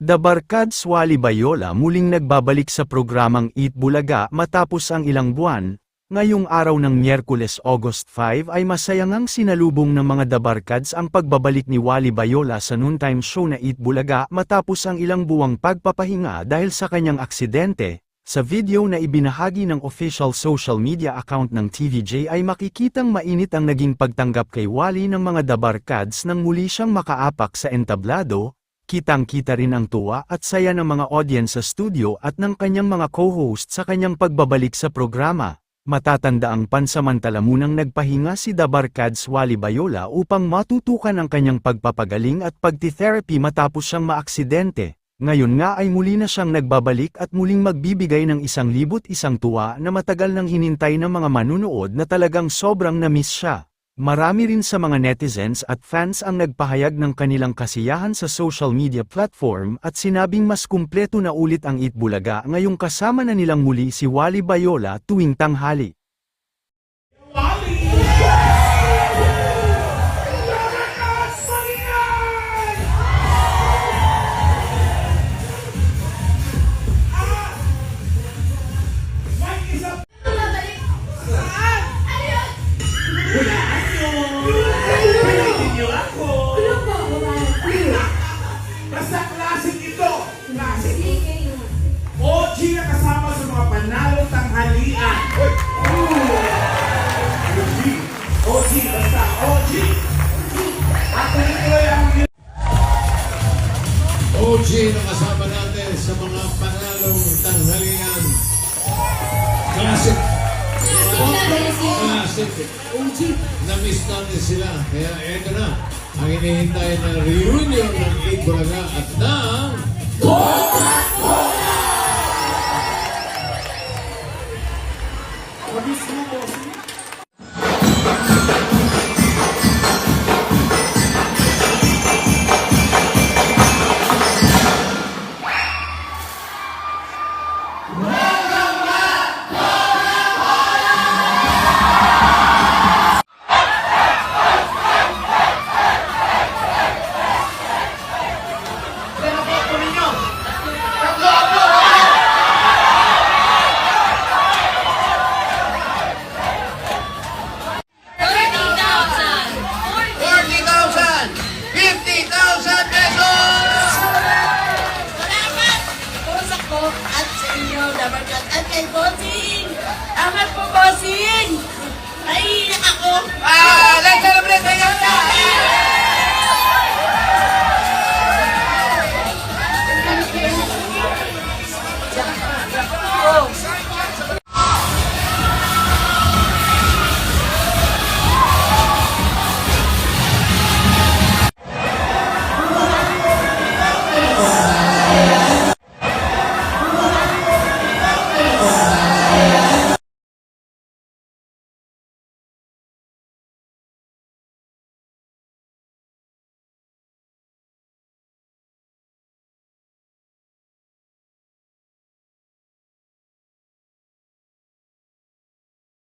Dabarkad Wally Bayola muling nagbabalik sa programang Eat Bulaga matapos ang ilang buwan. Ngayong araw ng Miyerkules August 5 ay masayang sinalubong ng mga Dabarkads ang pagbabalik ni Wally Bayola sa noontime show na Eat Bulaga matapos ang ilang buwang pagpapahinga dahil sa kanyang aksidente. Sa video na ibinahagi ng official social media account ng TVJ ay makikitang mainit ang naging pagtanggap kay Wally ng mga Dabarkads nang muli siyang makaapak sa entablado. Kitang-kita rin ang tuwa at saya ng mga audience sa studio at ng kanyang mga co-host sa kanyang pagbabalik sa programa. Matatanda ang pansamantala munang nagpahinga si Dabarkads Wally Bayola upang matutukan ang kanyang pagpapagaling at pagti-therapy matapos siyang maaksidente. Ngayon nga ay muli na siyang nagbabalik at muling magbibigay ng 1,001 tuwa na matagal nang hinintay ng mga manunood na talagang sobrang na-miss siya. Marami rin sa mga netizens at fans ang nagpahayag ng kanilang kasiyahan sa social media platform at sinabing mas kumpleto na ulit ang Eat Bulaga ngayong kasama na nilang muli si Wally Bayola tuwing tanghali. Basta classic ito. Classic. OG na kasama sa mga panalong tanghalian. OG. Basta OG. At tuloy ang OG na kasama natin sa mga panalong tanghalian. Classic. Classic. OG. Na-miss natin sila. Kaya eto na. Ang hinihintay na reunion ng Eat Bulaga at ng